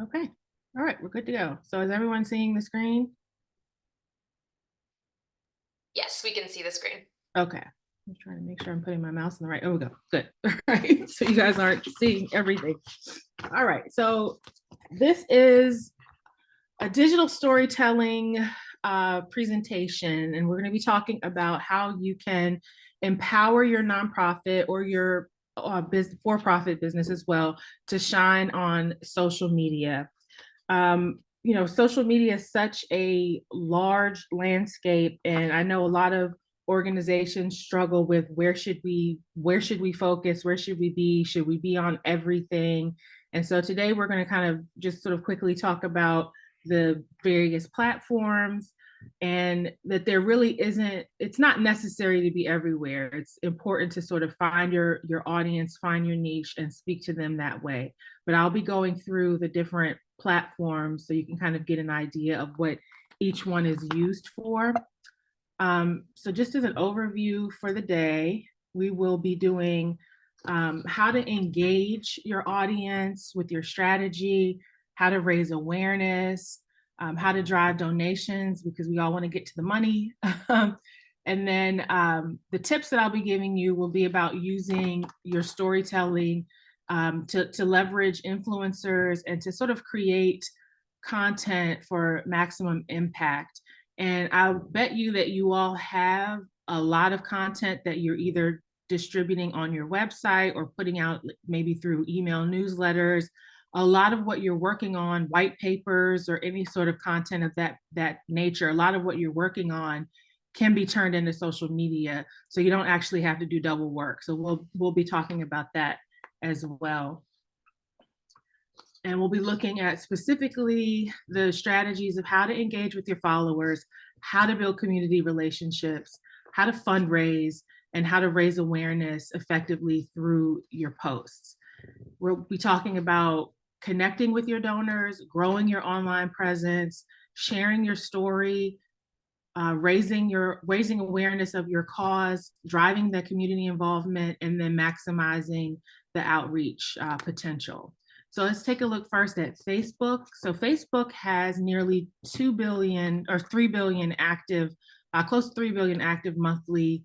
Okay. All right, we're good to go. So is everyone seeing the screen? Yes, we can see the screen. Okay. I'm trying to make sure I'm putting my mouse in the right. Oh, we go. Good. All right. So you guys aren't seeing everything. All right. So this is a digital storytelling presentation, and we're going to be talking about how you can empower your nonprofit or your for-profit business as well to shine on social media. Social media is such a large landscape, and I know a lot of organizations struggle with where should we focus, where should we be on everything? And so today we're going to kind of just sort of quickly talk about the various platforms, and that there really isn't, it's not necessary to be everywhere. It's important to sort of find your audience, find your niche, and speak to them that way. But I'll be going through the different platforms so you can kind of get an idea of what each one is used for. So just as an overview for the day, we will be doing how to engage your audience with your strategy, how to raise awareness, how to drive donations, because we all want to get to the money. And then the tips that I'll be giving you will be about using your storytelling to leverage influencers and to sort of create content for maximum impact. And I'll bet you that you all have a lot of content that you're either distributing on your website or putting out maybe through email newsletters. A lot of what you're working on, white papers or any sort of content of that nature, a lot of what you're working on can be turned into social media. So you don't actually have to do double work. So we'll be talking about that as well. And we'll be looking at specifically the strategies of how to engage with your followers, how to build community relationships, how to fundraise, and how to raise awareness effectively through your posts. We'll be talking about connecting with your donors, growing your online presence, sharing your story, raising awareness of your cause, driving the community involvement, and then maximizing the outreach potential. So let's take a look first at Facebook. So Facebook has nearly 2 billion or 3 billion active, close to 3 billion active monthly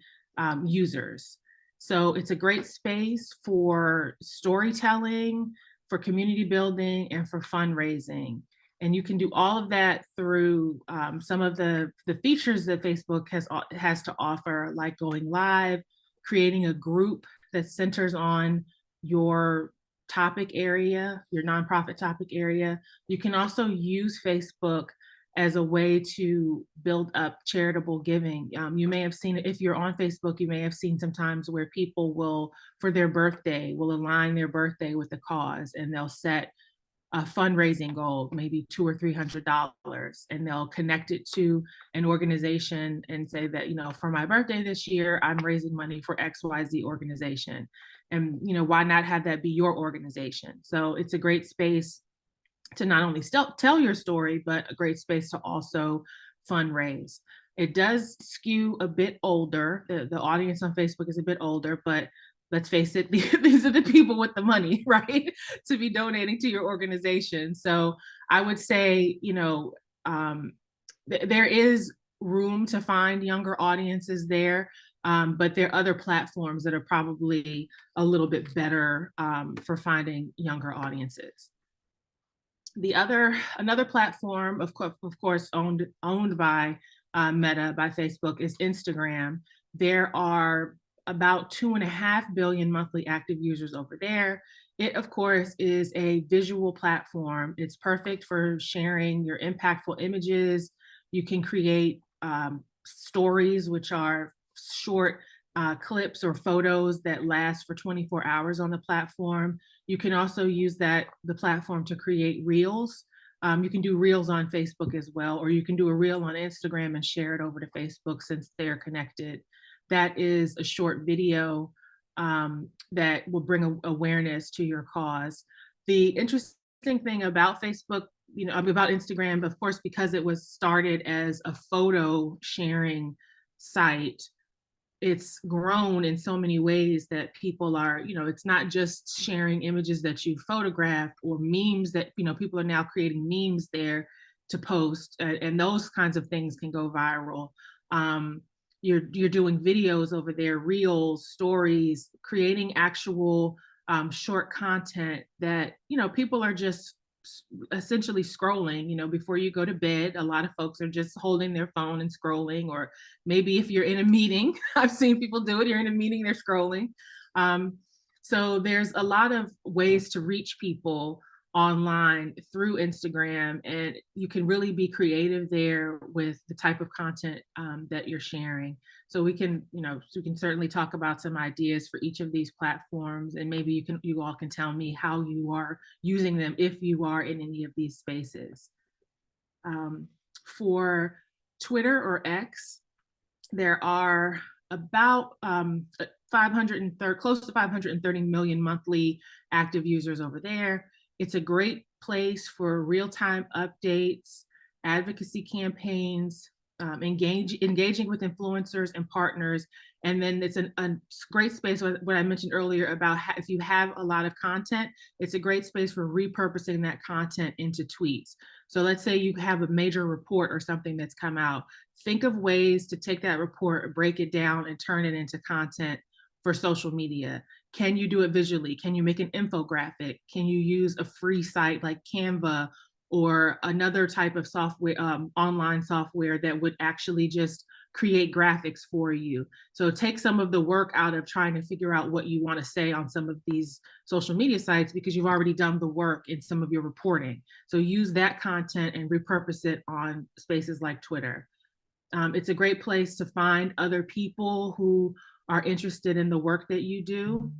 users. So it's a great space for storytelling, for community building, and for fundraising. And you can do all of that through some of the features that Facebook has to offer, like going live, creating a group that centers on your topic area, your nonprofit topic area. You can also use Facebook as a way to build up charitable giving. You may have seen, if you're on Facebook, you may have seen sometimes where people will, for their birthday, will align their birthday with a cause, and they'll set a fundraising goal, maybe $200 or $300, and they'll connect it to an organization and say that, for my birthday this year, I'm raising money for XYZ organization. And, why not have that be your organization? So it's a great space to not only tell your story, but a great space to also fundraise. It does skew a bit older. The audience on Facebook is a bit older, but let's face it, these are the people with the money, right, to be donating to your organization. So I would say, there is room to find younger audiences there, but there are other platforms that are probably a little bit better for finding younger audiences. Another platform, of course, owned by Meta, by Facebook, is Instagram. There are about 2.5 billion monthly active users over there. It, of course, is a visual platform. It's perfect for sharing your impactful images. You can create stories, which are short clips or photos that last for 24 hours on the platform. You can also use the platform to create reels. You can do reels on Facebook as well, or you can do a reel on Instagram and share it over to Facebook since they're connected. That is a short video that will bring awareness to your cause. The interesting thing about Facebook, about Instagram, of course, because it was started as a photo sharing site, it's grown in so many ways that people are, it's not just sharing images that you photographed or memes that, people are now creating memes there to post, and those kinds of things can go viral. You're doing videos over there, reels, stories, creating actual short content that, people are just essentially scrolling, before you go to bed. A lot of folks are just holding their phone and scrolling, or maybe if you're in a meeting, I've seen people do it, you're in a meeting, they're scrolling. So there's a lot of ways to reach people online through Instagram, and you can really be creative there with the type of content that you're sharing. So we can, certainly talk about some ideas for each of these platforms, and maybe you all can tell me how you are using them if you are in any of these spaces. For Twitter or X, there are about 530, close to 530 million monthly active users over there. It's a great place for real-time updates, advocacy campaigns, engaging with influencers and partners. And then it's a great space, what I mentioned earlier about if you have a lot of content, it's a great space for repurposing that content into tweets. So let's say you have a major report or something that's come out. Think of ways to take that report, break it down, and turn it into content for social media. Can you do it visually? Can you make an infographic? Can you use a free site like Canva or another type of software, online software that would actually just create graphics for you? So take some of the work out of trying to figure out what you want to say on some of these social media sites, because you've already done the work in some of your reporting. So use that content and repurpose it on spaces like Twitter. It's a great place to find other people who are interested in the work that you do,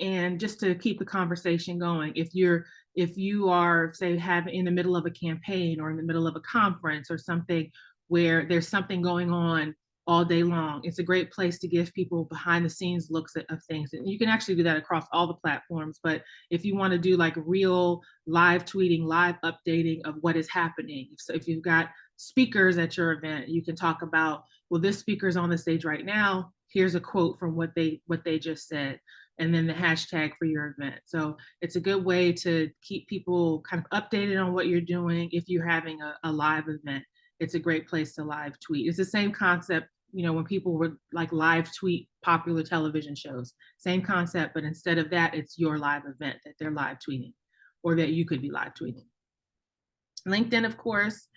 and just to keep the conversation going. If you are, say, in the middle of a campaign or in the middle of a conference or something where there's something going on all day long, it's a great place to give people behind the scenes looks of things. And you can actually do that across all the platforms. But if you want to do like real live tweeting, live updating of what is happening, so if you've got speakers at your event, you can talk about, well, this speaker's on the stage right now, here's a quote from what they just said, and then the hashtag for your event. So it's a good way to keep people kind of updated on what you're doing. If you're having a live event, it's a great place to live tweet. It's the same concept, when people would like live tweet popular television shows, same concept, but instead of that, it's your live event that they're live tweeting, or that you could be live tweeting. LinkedIn, of course,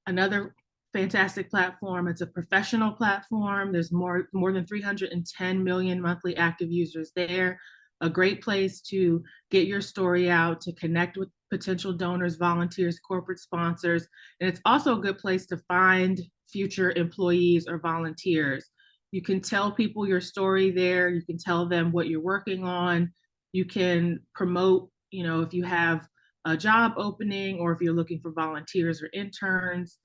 another fantastic platform. It's a professional platform. There's more than 310 million monthly active users there. A great place to get your story out, to connect with potential donors, volunteers, corporate sponsors. And it's also a good place to find future employees or volunteers. You can tell people your story there. You can tell them what you're working on. You can promote, if you have a job opening or if you're looking for volunteers or interns.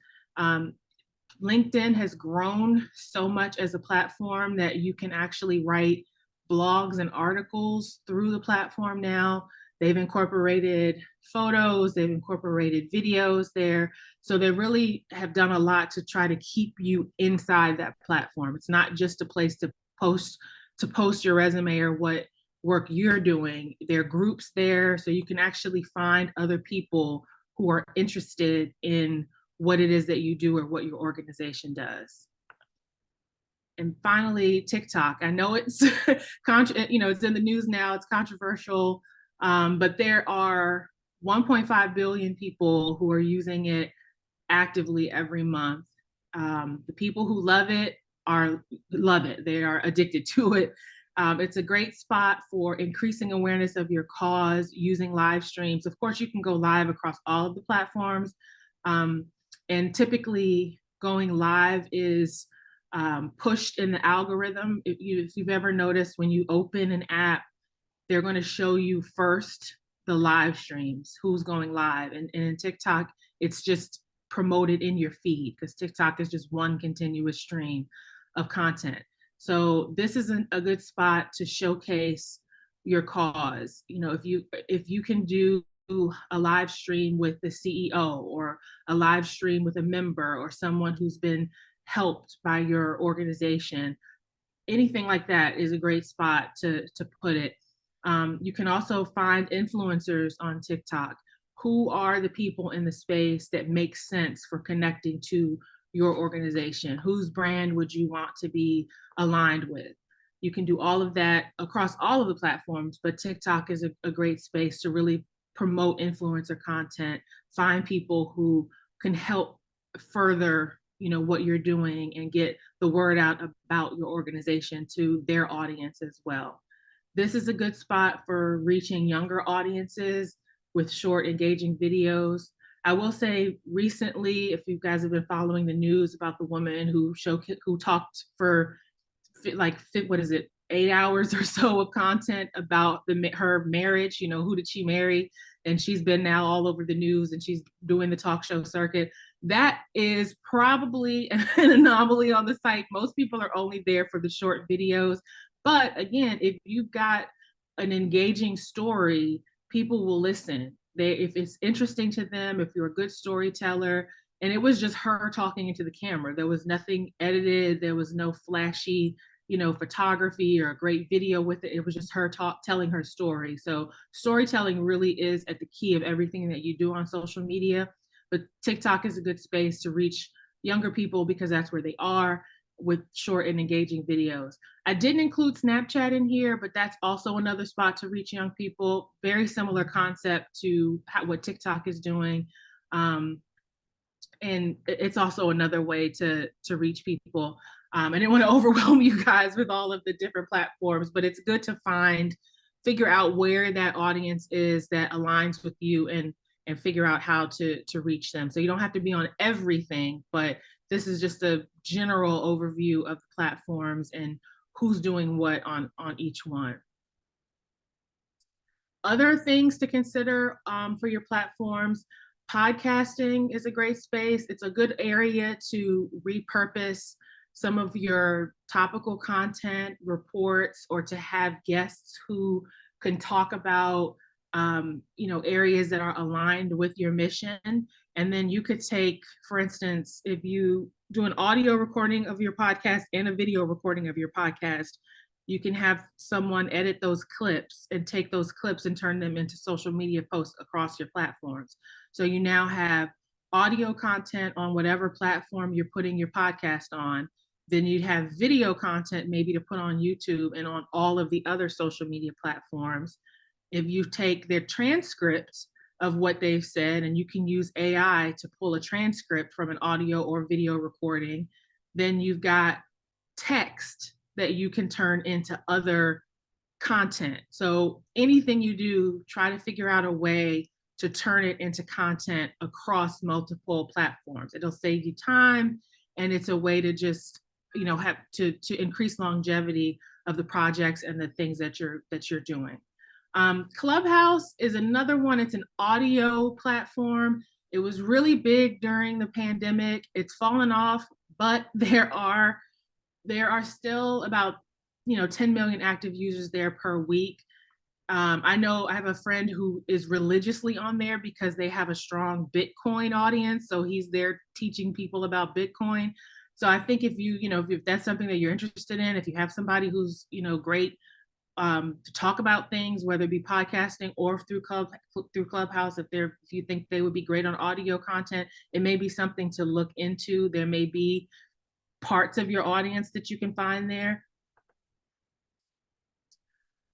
LinkedIn has grown so much as a platform that you can actually write blogs and articles through the platform now. They've incorporated photos, they've incorporated videos there. So they really have done a lot to try to keep you inside that platform. It's not just a place to post your resume or what work you're doing. There are groups there, so you can actually find other people who are interested in what it is that you do or what your organization does. And finally, TikTok. I know it's it's in the news now, it's controversial, but there are 1.5 billion people who are using it actively every month. The people who love it. They are addicted to it. It's a great spot for increasing awareness of your cause using live streams. Of course, you can go live across all of the platforms. And typically going live is pushed in the algorithm. If you've ever noticed, when you open an app, they're going to show you first the live streams, who's going live. And in TikTok, it's just promoted in your feed, because TikTok is just one continuous stream of content. So this is a good spot to showcase your cause. If you can do a live stream with the CEO, or a live stream with a member or someone who's been helped by your organization, anything like that is a great spot to put it. You can also find influencers on TikTok. Who are the people in the space that make sense for connecting to your organization? Whose brand would you want to be aligned with? You can do all of that across all of the platforms, but TikTok is a great space to really promote influencer content, find people who can help further, what you're doing and get the word out about your organization to their audience as well. This is a good spot for reaching younger audiences with short, engaging videos. I will say recently, if you guys have been following the news about the woman who talked for like what is it, 8 hours or so of content about her marriage. Who did she marry? And she's been now all over the news and she's doing the talk show circuit. That is probably an anomaly on the site. Most people are only there for the short videos. But again, if you've got an engaging story, people will listen. If it's interesting to them, if you're a good storyteller, and it was just her talking into the camera. There was nothing edited. There was no flashy, photography or a great video with it. It was just her telling her story. So storytelling really is at the key of everything that you do on social media. But TikTok is a good space to reach younger people because that's where they are with short and engaging videos. I didn't include Snapchat in here, but that's also another spot to reach young people. Very similar concept to what TikTok is doing. And it's also another way to reach people. I didn't want to overwhelm you guys with all of the different platforms, but it's good to figure out where that audience is that aligns with you and figure out how to reach them. So you don't have to be on everything, but this is just a general overview of the platforms and who's doing what on each one. Other things to consider for your platforms: podcasting is a great space. It's a good area to repurpose some of your topical content, reports, or to have guests who can talk about areas that are aligned with your mission. And then you could take, for instance, if you do an audio recording of your podcast and a video recording of your podcast, you can have someone edit those clips and take those clips and turn them into social media posts across your platforms. So you now have audio content on whatever platform you're putting your podcast on. Then you'd have video content maybe to put on YouTube and on all of the other social media platforms. If you take their transcript of what they've said, and you can use AI to pull a transcript from an audio or video recording, then you've got text that you can turn into other content. So anything you do, try to figure out a way to turn it into content across multiple platforms. It'll save you time, and it's a way to just have to increase longevity of the projects and the things that you're doing. Clubhouse is another one. It's an audio platform. It was really big during the pandemic. It's fallen off, but there are still about 10 million active users there per week. I know I have a friend who is religiously on there because they have a strong Bitcoin audience. So he's there teaching people about Bitcoin. So I think if that's something that you're interested in, if you have somebody who's great to talk about things, whether it be podcasting or through Clubhouse, if you think they would be great on audio content, it may be something to look into. There may be parts of your audience that you can find there.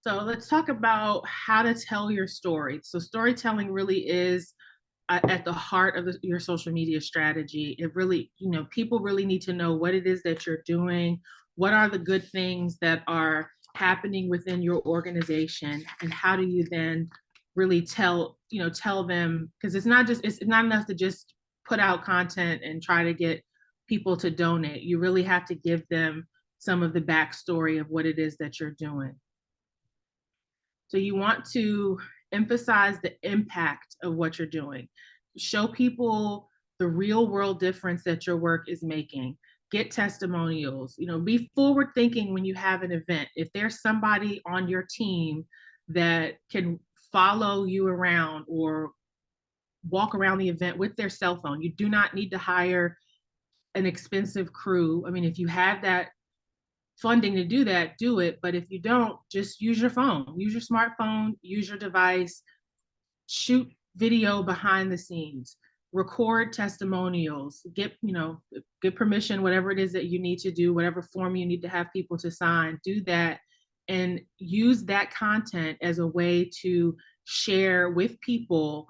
So let's talk about how to tell your story. So storytelling really is at the heart of your social media strategy. It really, people really need to know what it is that you're doing, what are the good things that are happening within your organization, and how do you then really tell them, because it's not enough to just put out content and try to get people to donate. You really have to give them some of the backstory of what it is that you're doing. So you want to emphasize the impact of what you're doing. Show people the real world difference that your work is making. Get testimonials. Be forward thinking when you have an event. If there's somebody on your team that can follow you around or walk around the event with their cell phone, you do not need to hire an expensive crew. I mean, if you have that funding to do that, do it. But if you don't, just use your phone, use your smartphone, use your device, shoot video behind the scenes, record testimonials, get permission, whatever it is that you need to do, whatever form you need to have people to sign, do that, and use that content as a way to share with people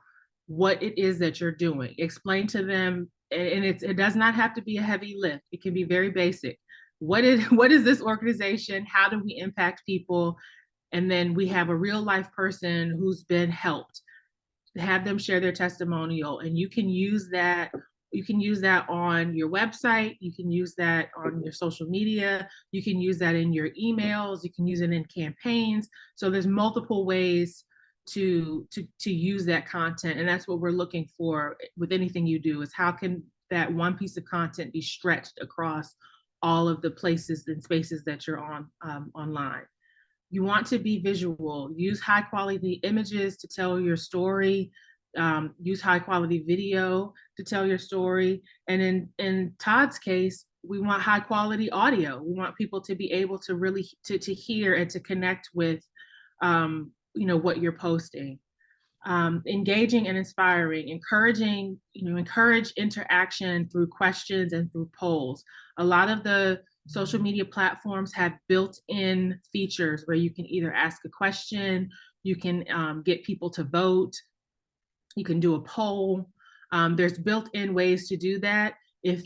what it is that you're doing. Explain to them, and it does not have to be a heavy lift. It can be very basic. What is this organization? How do we impact people? And then we have a real life person who's been helped. Have them share their testimonial, and you can use that on your website, you can use that on your social media, you can use that in your emails, you can use it in campaigns. So there's multiple ways to use that content, and that's what we're looking for with anything you do, is how can that one piece of content be stretched across all of the places and spaces that you're on online. You want to be visual. Use high quality images to tell your story. Use high quality video to tell your story. And in Todd's case, we want high quality audio. We want people to be able to really to hear and to connect with what you're posting. Engaging and inspiring, encourage interaction through questions and through polls. A lot of the social media platforms have built-in features where you can either ask a question, you can get people to vote, you can do a poll. There's built-in ways to do that. If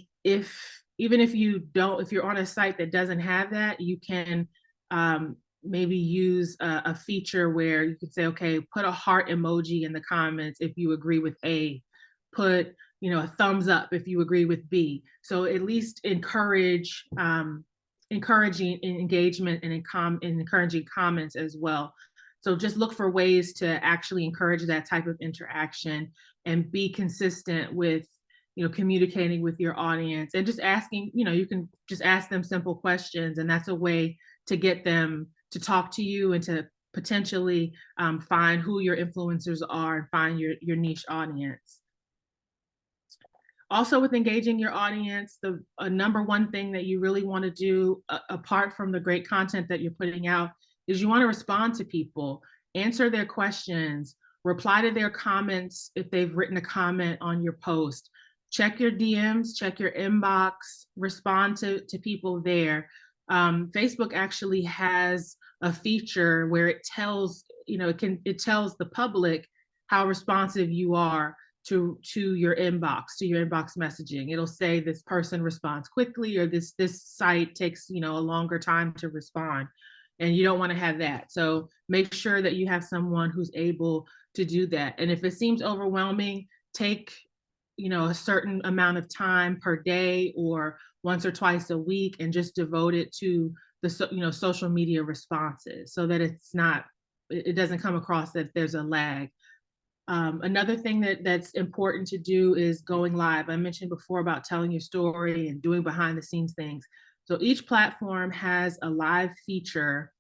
even if you're on a site that doesn't have that, you can maybe use a feature where you could say, okay, put a heart emoji in the comments if you agree with A, put a thumbs up if you agree with B. So at least encouraging engagement and encouraging comments as well. So just look for ways to actually encourage that type of interaction and be consistent with communicating with your audience, and just asking, you can just ask them simple questions, and that's a way to get them to talk to you and to potentially find who your influencers are and find your niche audience. Also, with engaging your audience, the number one thing that you really want to do, apart from the great content that you're putting out, is you want to respond to people, answer their questions, reply to their comments if they've written a comment on your post, check your DMs, check your inbox, respond to people there. Facebook actually has a feature where it tells it tells the public how responsive you are to your inbox messaging. It'll say this person responds quickly, or this site takes a longer time to respond, and you don't want to have that. So make sure that you have someone who's able to do that. And if it seems overwhelming, take a certain amount of time per day or once or twice a week and just devote it to the social media responses, so that it doesn't come across that there's a lag. Another thing that's important to do is going live. I mentioned before about telling your story and doing behind the scenes things. So each platform has a live feature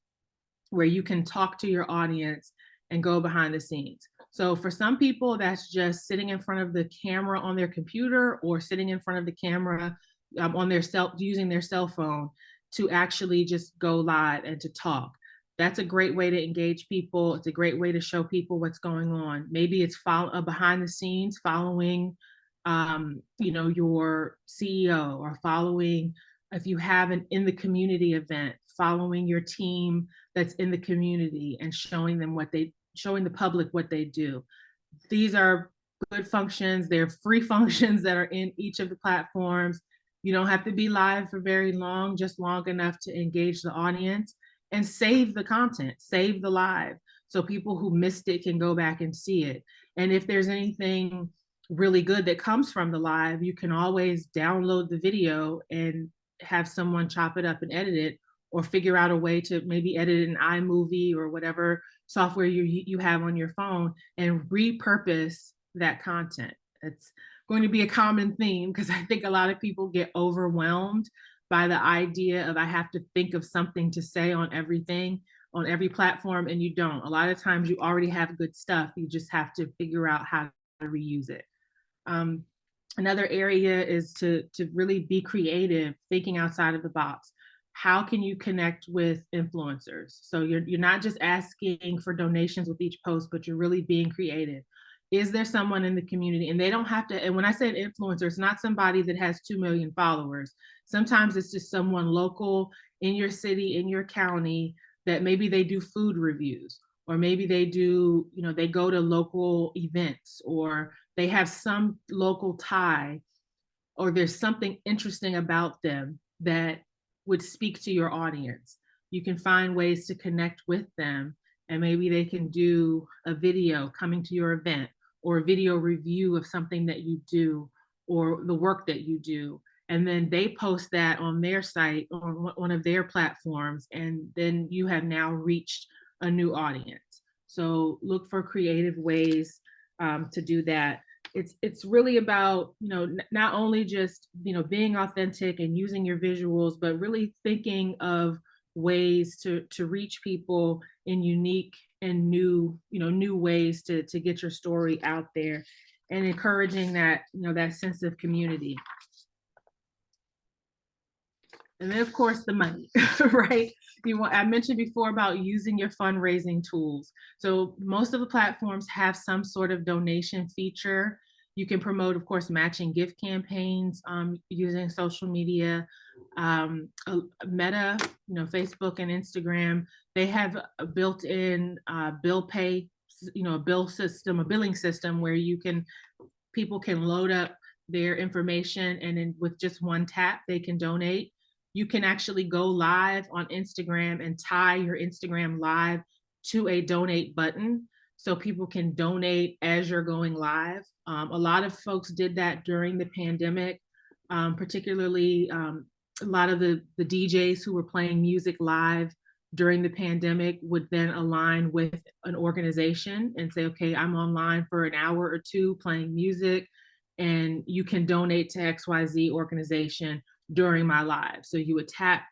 where you can talk to your audience and go behind the scenes. So for some people, that's just sitting in front of the camera on their computer, or sitting in front of the camera on using their cell phone to actually just go live and to talk. That's a great way to engage people. It's a great way to show people what's going on. Maybe it's behind the scenes, following your CEO, or following, if you have an in the community event, following your team that's in the community and showing the public what they do. These are good functions. They're free functions that are in each of the platforms. You don't have to be live for very long, just long enough to engage the audience, and save the content, save the live, so people who missed it can go back and see it. And if there's anything really good that comes from the live, you can always download the video and have someone chop it up and edit it, or figure out a way to maybe edit it in iMovie or whatever software you have on your phone, and repurpose that content. It's going to be a common theme, because I think a lot of people get overwhelmed by the idea of, I have to think of something to say on everything, on every platform, and you don't. A lot of times you already have good stuff. You just have to figure out how to reuse it. Another area is to really be creative, thinking outside of the box. how can you connect with influencers? So you're not just asking for donations with each post, but you're really being creative. Is there someone in the community? And they don't have to, and when I say an influencer, it's not somebody that has 2 million followers. Sometimes it's just someone local in your city, in your county, that maybe they do food reviews, or maybe they do, they go to local events, or they have some local tie, or there's something interesting about them that would speak to your audience. You can find ways to connect with them, and maybe they can do a video coming to your event, or a video review of something that you do, or the work that you do. And then they post that on their site, on one of their platforms, and then you have now reached a new audience. So look for creative ways to do that. It's really about, not only just, being authentic and using your visuals, but really thinking of ways to reach people in unique and new ways to get your story out there, and encouraging that, that sense of community. And then, of course, the money, right? I mentioned before about using your fundraising tools. So most of the platforms have some sort of donation feature. You can promote, of course, matching gift campaigns using social media. Meta, Facebook and Instagram, they have a built-in bill pay, a billing system where people can load up their information, and then with just one tap, they can donate. You can actually go live on Instagram and tie your Instagram live to a donate button, so people can donate as you're going live. A lot of folks did that during the pandemic, particularly a lot of the DJs who were playing music live during the pandemic would then align with an organization and say, okay, I'm online for an hour or two playing music, and you can donate to XYZ organization during my live. So you would tap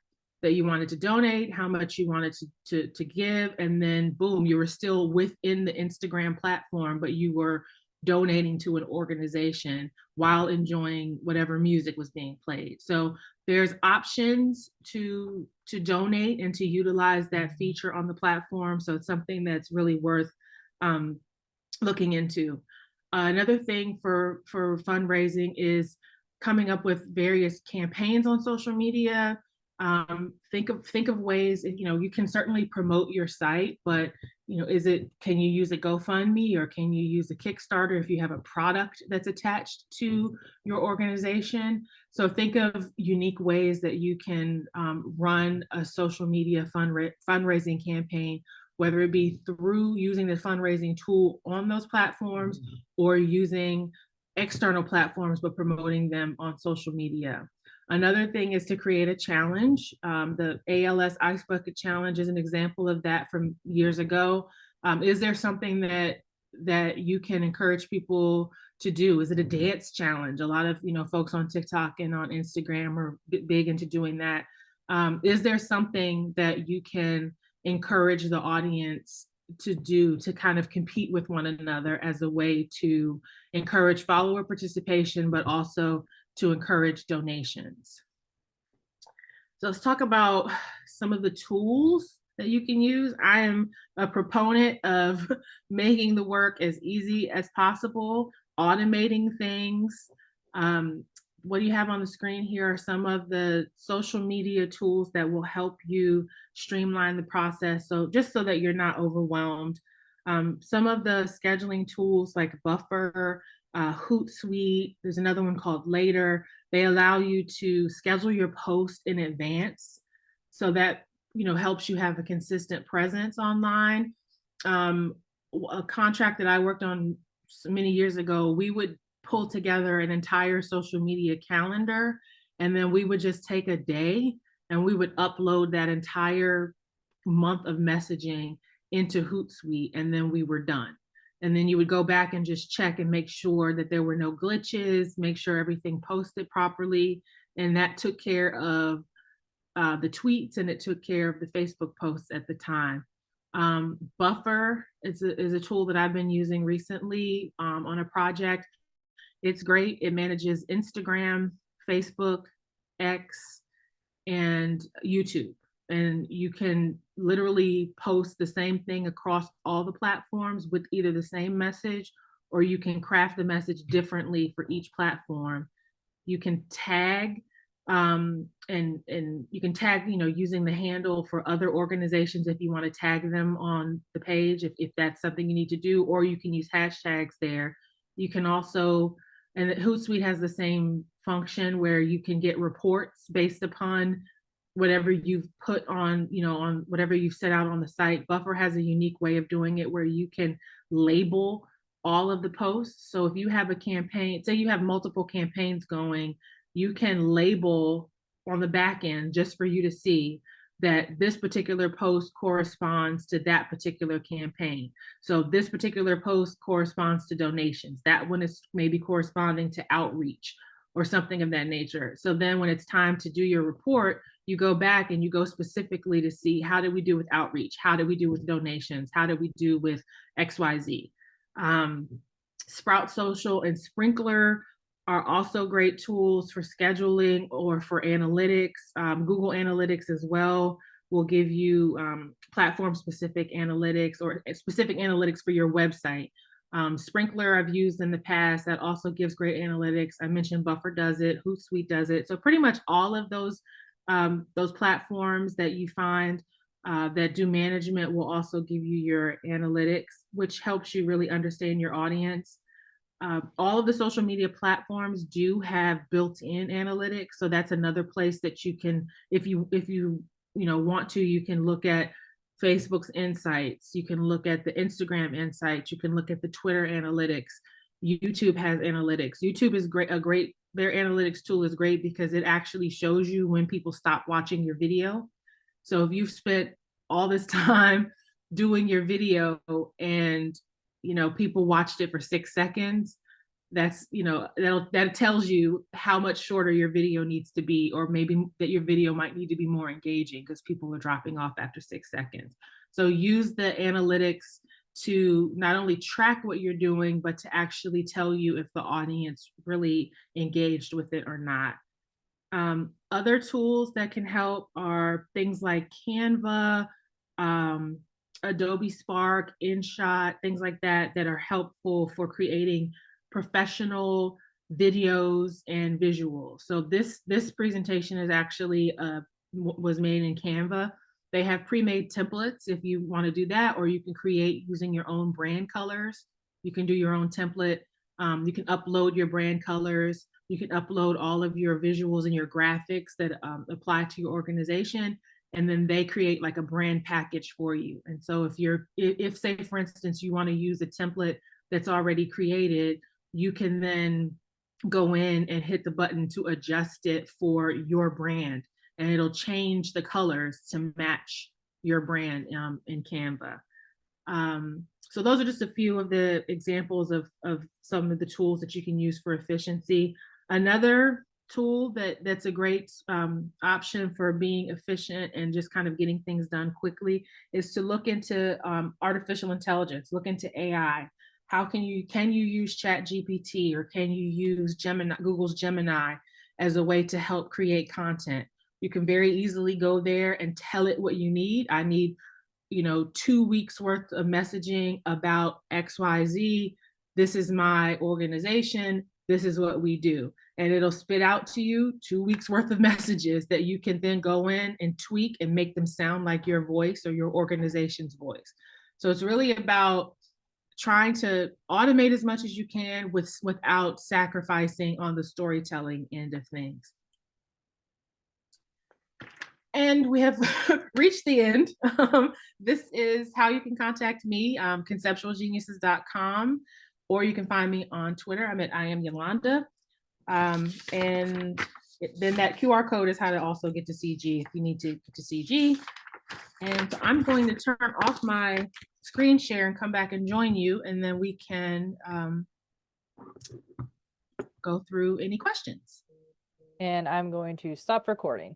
that you wanted to donate, how much you wanted to give, and then boom, you were still within the Instagram platform, but you were donating to an organization while enjoying whatever music was being played. So there's options to donate and to utilize that feature on the platform. So it's something that's really worth looking into. Another thing for fundraising is coming up with various campaigns on social media. Think of ways, you can certainly promote your site, but can you use a GoFundMe, or can you use a Kickstarter if you have a product that's attached to your organization? So think of unique ways that you can run a social media fundraising campaign, whether it be through using the fundraising tool on those platforms, or using external platforms, but promoting them on social media. Another thing is to create a challenge. The ALS Ice Bucket Challenge is an example of that from years ago. Is there something that you can encourage people to do? Is it a dance challenge? A lot of folks on TikTok and on Instagram are big into doing that. Is there something that you can encourage the audience to do to kind of compete with one another as a way to encourage follower participation, but also to encourage donations? So let's talk about some of the tools that you can use. I am a proponent of making the work as easy as possible, automating things. What you have on the screen here are some of the social media tools that will help you streamline the process, so just so that you're not overwhelmed. Some of the scheduling tools like Buffer, Hootsuite, there's another one called Later. They allow you to schedule your post in advance, so that helps you have a consistent presence online. A contract that I worked on many years ago, we would pull together an entire social media calendar, and then we would just take a day and we would upload that entire month of messaging into Hootsuite, and then we were done. And then you would go back and just check and make sure that there were no glitches, make sure everything posted properly. And that took care of the tweets, and it took care of the Facebook posts at the time. Buffer is a tool that I've been using recently on a project. It's great. It manages Instagram, Facebook, X, and YouTube. And you can literally post the same thing across all the platforms with either the same message, or you can craft the message differently for each platform. You can tag, and you can tag, using the handle for other organizations if you want to tag them on the page, if that's something you need to do, or you can use hashtags there. You can also, and Hootsuite has the same function where you can get reports based upon whatever you've put on, on whatever you've set out on the site. Buffer has a unique way of doing it where you can label all of the posts. So if you have a campaign, say you have multiple campaigns going, you can label on the back end just for you to see that this particular post corresponds to that particular campaign. So this particular post corresponds to donations. That one is maybe corresponding to outreach or something of that nature. So then when it's time to do your report, you go back and you go specifically to see, how did we do with outreach? How did we do with donations? How did we do with XYZ? Sprout Social and Sprinkler are also great tools for scheduling or for analytics. Google Analytics as well will give you platform-specific analytics or specific analytics for your website. Sprinkler I've used in the past, that also gives great analytics. I mentioned Buffer does it, Hootsuite does it. So pretty much all of those platforms that you find that do management will also give you your analytics, which helps you really understand your audience. All of the social media platforms do have built-in analytics, so that's another place that you can, if you want to, you can look at Facebook's insights, you can look at the Instagram insights, you can look at the Twitter analytics. YouTube has analytics. YouTube is great. Their analytics tool is great because it actually shows you when people stop watching your video. So if you've spent all this time doing your video and people watched it for 6 seconds, that's that tells you how much shorter your video needs to be, or maybe that your video might need to be more engaging because people are dropping off after 6 seconds. So use the analytics to not only track what you're doing, but to actually tell you if the audience really engaged with it or not. Other tools that can help are things like Canva, Adobe Spark, InShot, things like that, that are helpful for creating professional videos and visuals. So this presentation is actually was made in Canva. They have pre-made templates if you want to do that, or you can create using your own brand colors. You can do your own template. You can upload your brand colors. You can upload all of your visuals and your graphics that apply to your organization, and then they create like a brand package for you. And so if say for instance you want to use a template that's already created, you can then go in and hit the button to adjust it for your brand, and it'll change the colors to match your brand in Canva. So those are just a few of the examples of some of the tools that you can use for efficiency. Another tool that's a great option for being efficient and just kind of getting things done quickly is to look into artificial intelligence, look into AI. How can you use ChatGPT, or can you use Google's Gemini as a way to help create content? You can very easily go there and tell it what you need. I need 2 weeks worth of messaging about XYZ. This is my organization. This is what we do. And it'll spit out to you 2 weeks worth of messages that you can then go in and tweak and make them sound like your voice or your organization's voice. So it's really about trying to automate as much as you can without sacrificing on the storytelling end of things. And we have reached the end. This is how you can contact me, conceptualgeniuses.com, or you can find me on Twitter. I'm at I am Yolanda. And then that QR code is how to also get to CG if you need to get to CG. And so I'm going to turn off my screen share and come back and join you, and then we can go through any questions. And I'm going to stop recording.